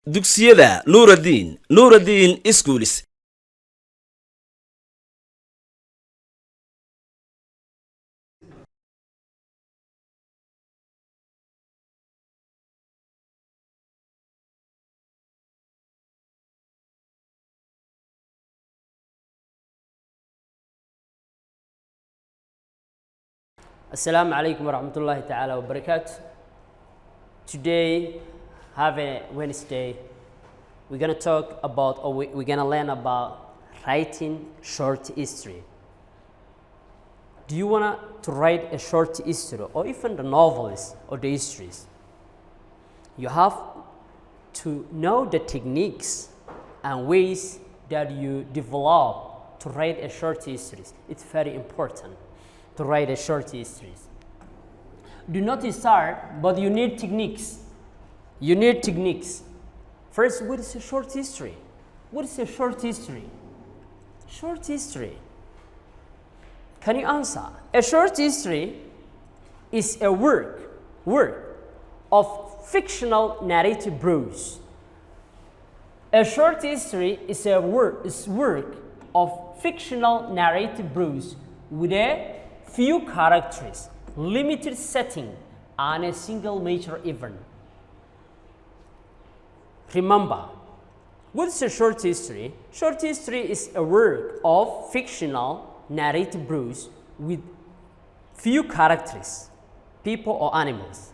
dugsiyada nuuraddiin schools. Assalamu alaikum warahmatullahi ta'ala wabarakatuh. Today, have a Wednesday, we're gonna talk about, or we're gonna learn about writing short history. Do you wanna to write a short history, or even the novels or the histories? You have to know the techniques and ways that you develop to write a short history. It's very important to write a short history. Do not start, but you need techniques. You need techniques. First, what is a short history? What is a short history? Short history. Can you answer? A short history is a work of fictional narrative prose. A short history is a work of fictional narrative prose with a few characters, limited setting, and a single major event. Remember, what is a short history? Short history is a work of fictional narrative prose with few characters, people or animals,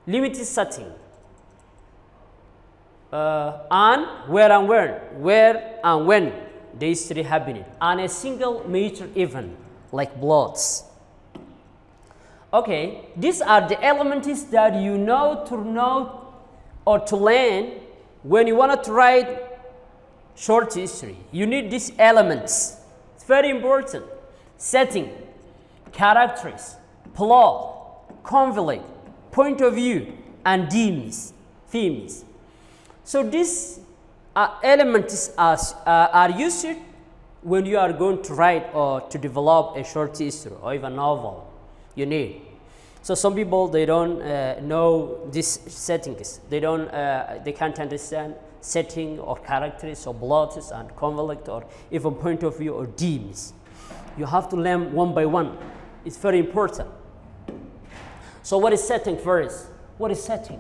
limited setting, and where and when the history happened, and a single major event like bloods. Okay, these are the elements that you know or to learn when you want to write short history. You need these elements. It's very important. Setting, characters, plot, conflict, point of view, and themes. So these elements are used when you are going to write or to develop a short history or even novel. You need. So some people, they don't know these settings. They can't understand setting or characters or plots and conflict or even point of view or themes. You have to learn one by one. It's very important. So what is setting first? What is setting?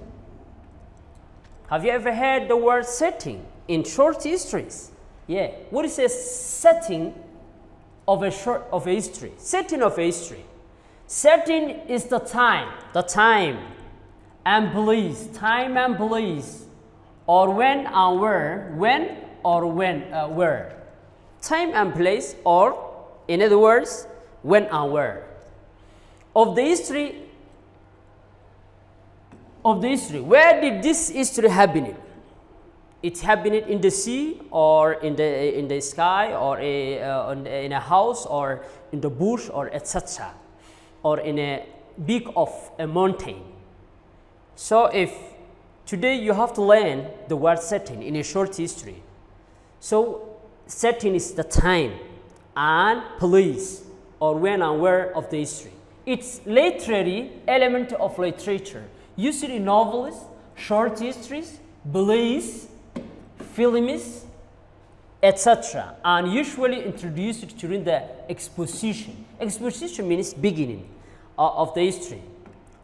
Have you ever heard the word setting in short histories? Yeah. What is a setting of a history? Setting of a history. Setting is the time and place, or when and where, where. Time and place, or in other words, when and where. Of the history, where did this history happen? It happened in the sea, or in the sky, or in a house, or in the bush, or etc., or in a peak of a mountain. So if today you have to learn the word setting in a short history. So setting is the time and place, or when and where of the history. It's literary element of literature, used in novels, short histories, plays, films, etc., and usually introduced during the exposition. Exposition means beginning of the history,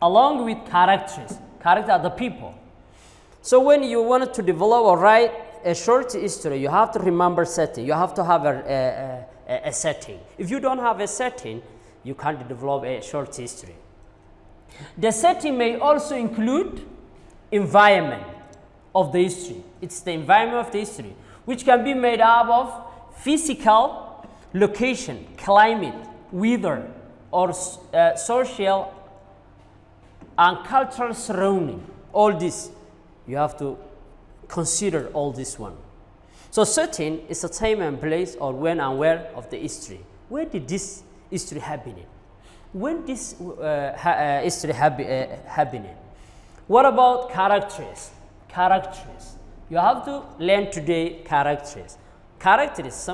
along with characters. Characters are the people. So when you want to develop or write a short history, you have to remember setting. You have to have a setting. If you don't have a setting, you can't develop a short history. The setting may also include environment of the history. It's the environment of the history, which can be made up of physical location, climate, weather, or social and cultural surrounding. All this, you have to consider all this one. So setting is a time and place, or when and where of the history. Where did this history happen? When this history happening? What about characters? You have to learn today characters. Characters,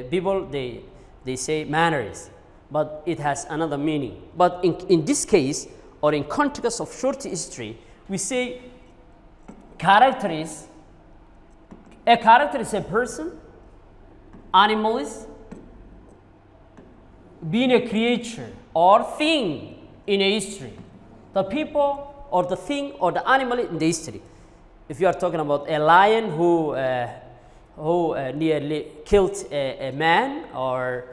people they say manners, but it has another meaning. But in this case, or in context of short history, we say character is a person, animal is being a creature or thing in a history. The people or the thing or the animal in the history. If you are talking about a lion who nearly killed a man, or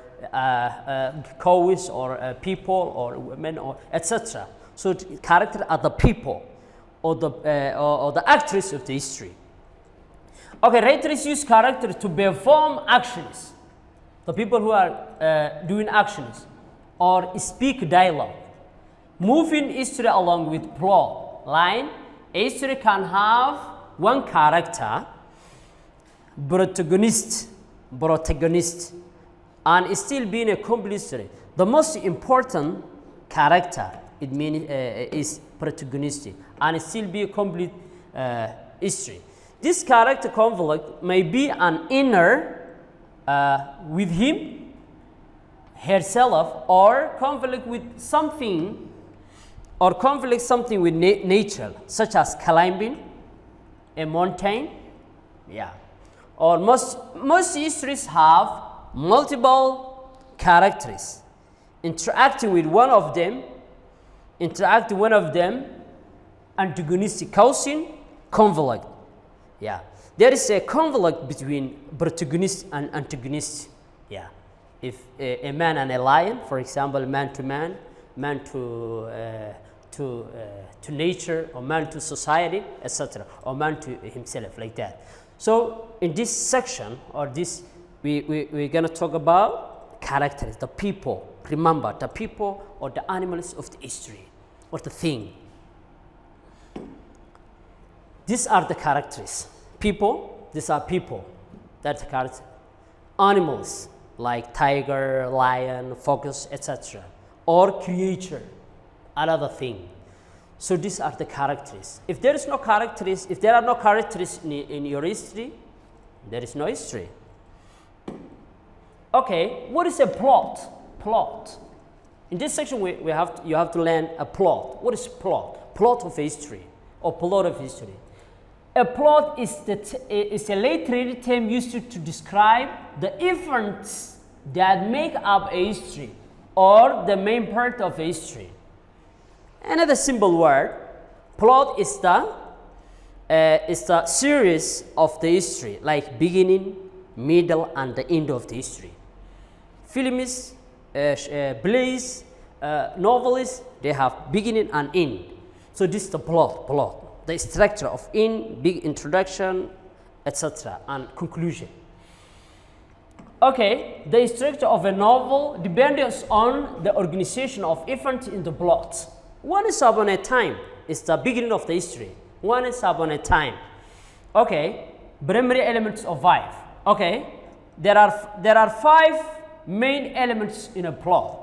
cows, or people, or women, or etc. So character are the people or the actors of the history. Okay, writers use character to perform actions. The people who are doing actions or speak dialogue. Moving history along with plot line. A history can have one character, protagonist, and still being a complete story. The most important character it means is protagonistic and still be a complete history. This character conflict may be an inner with him, herself, or conflict with something, or conflict something with nature, such as climbing a mountain. Yeah. Or most histories have multiple characters interacting with one of them, antagonistic, causing conflict. Yeah, there is a conflict between protagonist and antagonist. Yeah, if a man and a lion, for example, man to man, man to nature, or man to society, etc., or man to himself, like that. So in this section, or this, we're going to talk about characters, the people. Remember, the people or the animals of the history, or the thing. These are the characters. People, these are people. That's the character. Animals, like tiger, lion, fox, etc. Or creature, another thing. So these are the characters. If there is no characters, if there are no characters in your history, there is no history. Okay, what is a plot? Plot. In this section, you have to learn a plot. What is plot? Plot of history, or plot of history. A plot is a literary term used to describe the events that make up a history, or the main part of a history. Another simple word, plot is the series of the history, like beginning, middle, and the end of the history. Films, plays, novels, they have beginning and end. So this is the plot, the structure of big introduction, etc., and conclusion. Okay, the structure of a novel depends on the organization of events in the plot. Once upon a time is the beginning of the history. Once upon a time. Okay, primary elements of life. Okay, there are 5 main elements in a plot.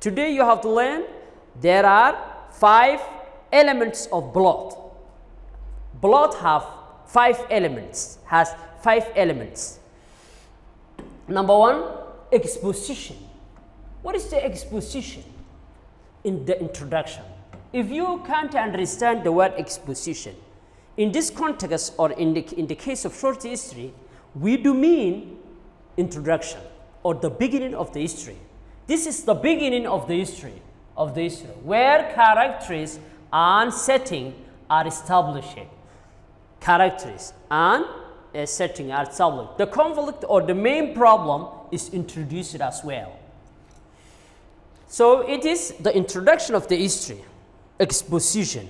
Today you have to learn there are 5 elements of plot. Plot have 5 elements, has 5 elements. Number 1, exposition. What is the exposition? In the introduction. If you can't understand the word exposition, in this context, or in the case of short history, we do mean introduction, or the beginning of the history. This is the beginning of the history, where characters and setting are established. Characters and a setting are established. The conflict or the main problem is introduced as well. So it is the introduction of the history, exposition.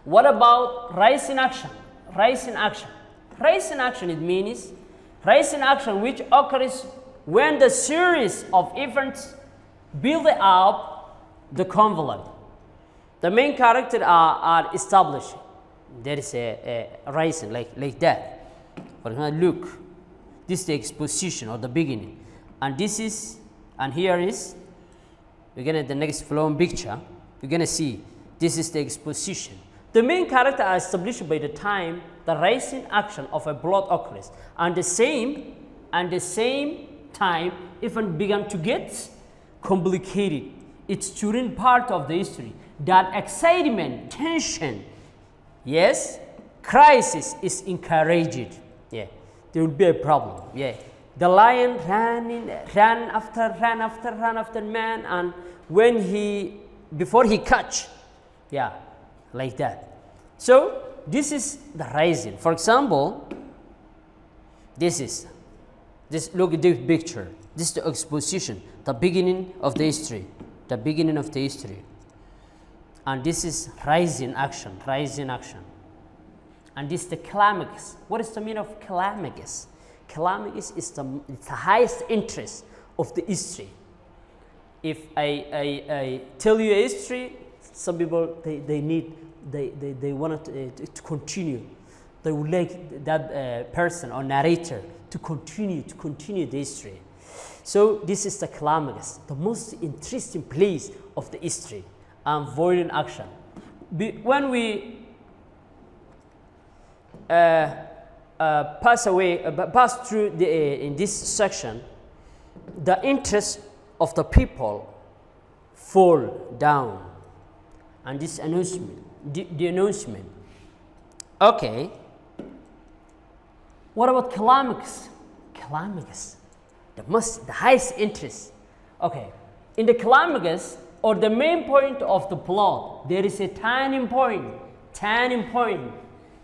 What about rise in action? Rise in action. Rise in action, it means rise in action which occurs when the series of events build up the conflict. The main characters are established. There is a rising, like that. For example, look, this is the exposition or the beginning. And this is, and here is, we're going to the next flowing picture, you're going to see this is the exposition. The main character are established by the time the rising action of a plot occurs, and the same time event began to get complicated. It's during part of the history that excitement, tension, yes, crisis is encouraged, yeah, there will be a problem. Yeah, the lion ran after man, and before he catch, yeah, like that. So this is the rising. For example, this look at this picture. This is the exposition, the beginning of the history, and this is rising action. And this is the climax. What is the meaning of climax? Climax is the highest interest of the history. If I tell you a history, some people they want to continue. They would like that person or narrator to continue the history. So this is the climax, the most interesting place of the history, and violent action. When we pass through in this section, the interest of the people fall down, and this announcement, the announcement. Okay. What about climax? Climax, the highest interest. Okay, in the climax, or the main point of the plot, there is a turning point.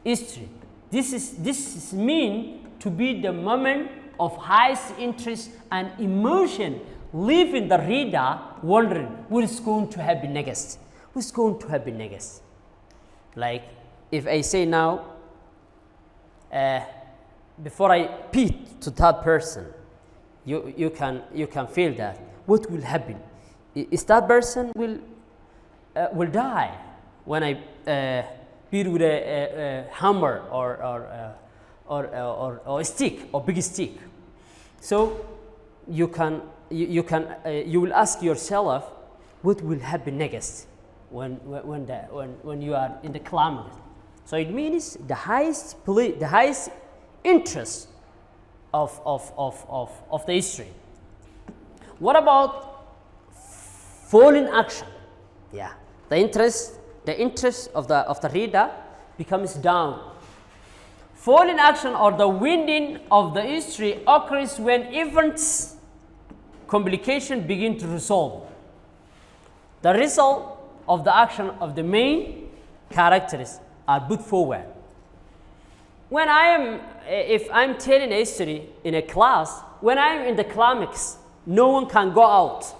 History. This is mean to be the moment of highest interest and emotion, leaving the reader wondering what is going to happen next. What's going to happen next? Like if I say now, before I repeat to that person, you can feel that what will happen. Is that person will die when I beat with a hammer or a stick or big stick? So you will ask yourself what will happen next when you are in the climax. So it means the highest interest of the history. What about falling action? Yeah, the interest of the reader becomes down. Falling action, or the winding of the history, occurs when events complication begin to resolve. The result of the action of the main characters are put forward. When if I'm telling a history in a class, when I'm in the climax, no one can go out.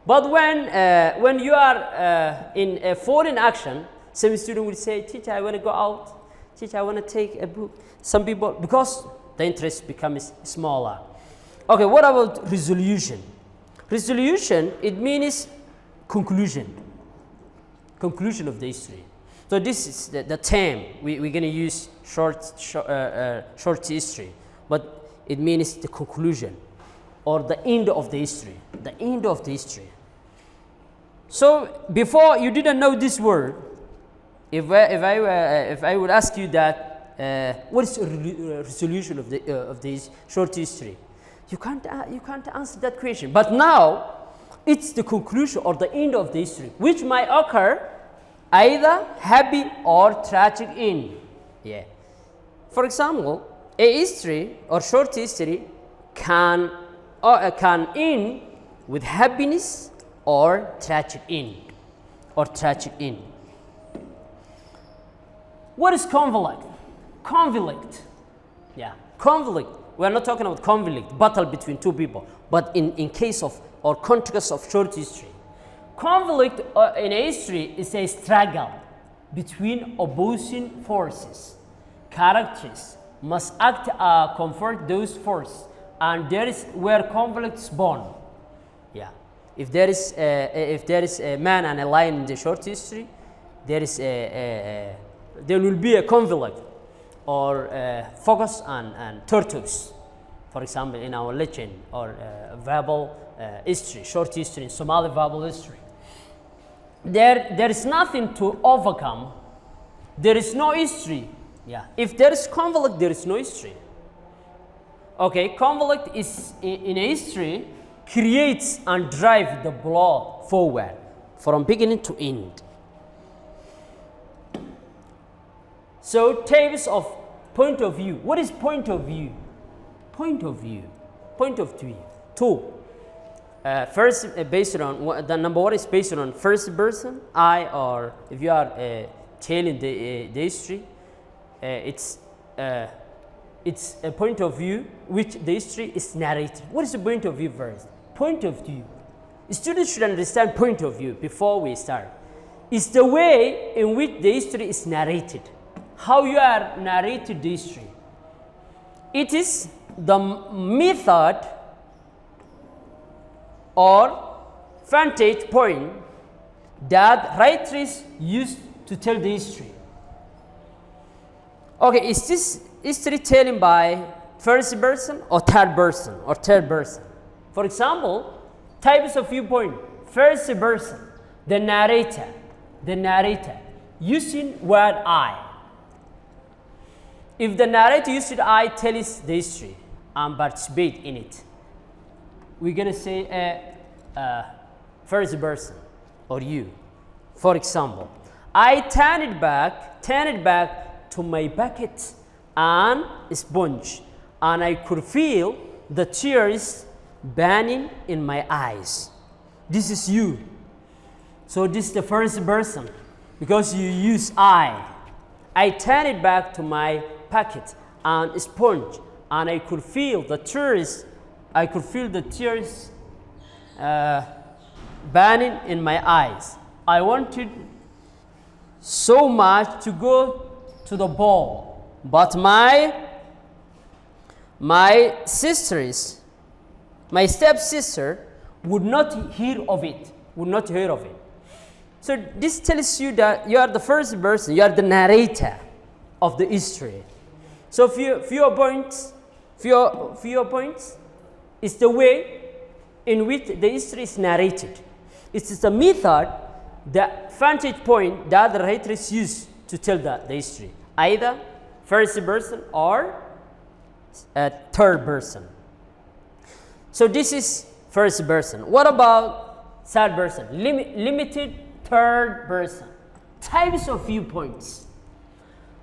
But when you are in a falling action, some student will say, "Teacher, I want to go out. Teacher, I want to take a book." Some people, because the interest becomes smaller. Okay, what about resolution? Resolution, it means conclusion of the history. So this is the term we're going to use, short history, but it means the conclusion or the end of the history. So before, you didn't know this word. If I would ask you that, what is a resolution of this short history? You can't answer that question. But now, it's the conclusion or the end of the history, which might occur either happy or tragic end. Yeah. For example, a history or short history can end with happiness or tragic end. What is conflict? Yeah, conflict. We are not talking about conflict, battle between two people, but in case of or context of short history. Conflict in a history is a struggle between opposing forces. Characters must act comfort those forces, and there is where conflict is born. Yeah, if there is a man and a lion in the short history, there will be a conflict or focus on turtles, for example, in our legend or verbal history, short history, in Somali verbal history. There is nothing to overcome. There is no history. Yeah. If there is conflict, there is no history. Okay, conflict is in a history creates and drives the plot forward from beginning to end. So types of point of view. What is point of view? Point of view. Point of view. Two. First, based on the number one is based on first person, I, or if you are telling the history, it's a point of view which the history is narrated. What is the point of view first? Point of view. Students should understand point of view before we start. It's the way in which the history is narrated. How you are narrated the history. It is the method or vantage point that writers use to tell the history. Okay, is this history telling by first person or third person or third person? For example, types of viewpoint. First person, the narrator, using word I. If the narrator uses I tells the history and participate in it, we're gonna say first person or you. For example, I turn it back to my bucket and sponge, and I could feel the tears burning in my eyes. This is you. So this is the first person because you use I. I turn it back to my bucket and sponge, and I could feel the tears. I could feel the tears burning in my eyes. I wanted so much to go to the ball, but my stepsister would not hear of it. So this tells you that you are the first person. You are the narrator of the history. So few points is the way in which the history is narrated. It is the method, the vantage point that the writers use to tell the history, either first person or third person. So this is first person. What about third person? Limited third person. Types of viewpoints.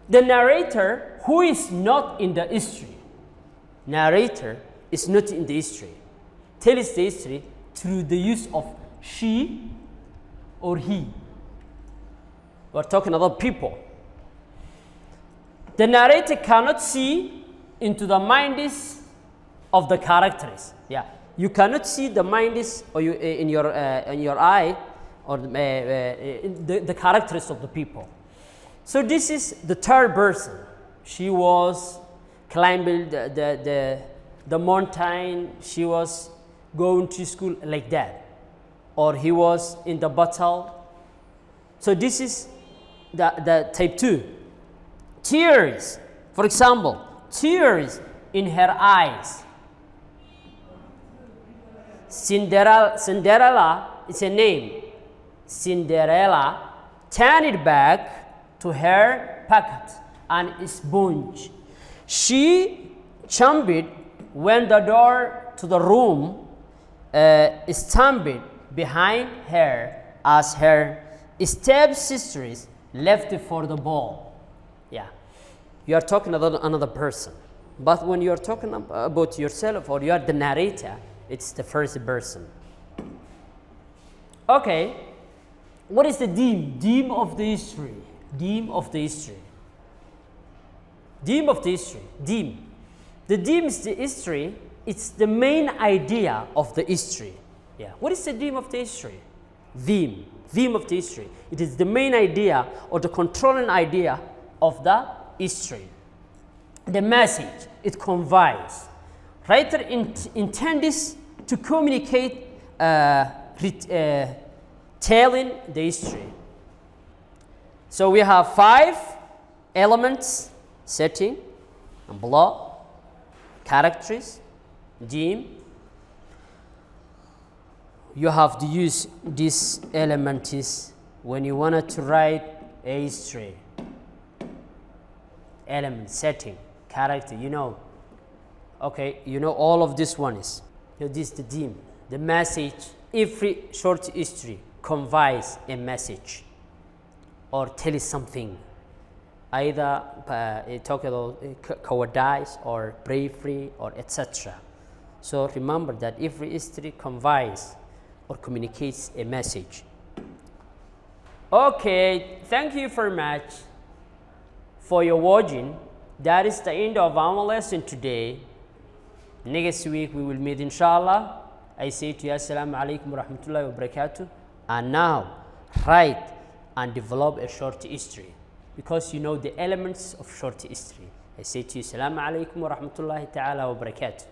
The narrator who is not in the history. Narrator is not in the history. Tells the history through the use of she or he. We're talking about people. The narrator cannot see into the minds of the characters. Yeah, you cannot see the minds or you in your eye or the characters of the people. So this is the third person. She was climbing the mountain. She was going to school like that, or he was in the battle. So this is the type 2. Tears, for example, tears in her eyes. Cinderella is a name. Cinderella turned back to her pocket and sponge. She jumped when the door to the room stumbled behind her as her stepsisters left for the ball. Yeah, you are talking about another person, but when you are talking about yourself or you are the narrator, it's the first person. Okay, what is the theme? Theme of the history. Theme of the history. Theme of the history. Theme. The theme is the history. It's the main idea of the history. Yeah. What is the theme of the history? Theme. Theme of the history. It is the main idea or the controlling idea of the history. The message it conveys. Writer intends to communicate telling the history. So we have 5 elements: setting, and plot, characters, theme. You have to use these elements when you wanted to write a history. Element, setting, character, you know. Okay, you know all of this one is. So this is the theme, the message. Every short history conveys a message or tells something. either talk about cowardice or bravery or etc. So remember that every history conveys or communicates a message. Okay, thank you very much for your watching. That is the end of our lesson today. Next week we will meet inshallah. I say to you assalamu alaikum wa rahmatullahi wa barakatuh. And now write and develop a short history, because you know the elements of short history. I say to you assalamu alaikum wa rahmatullahi ta'ala wa barakatuh.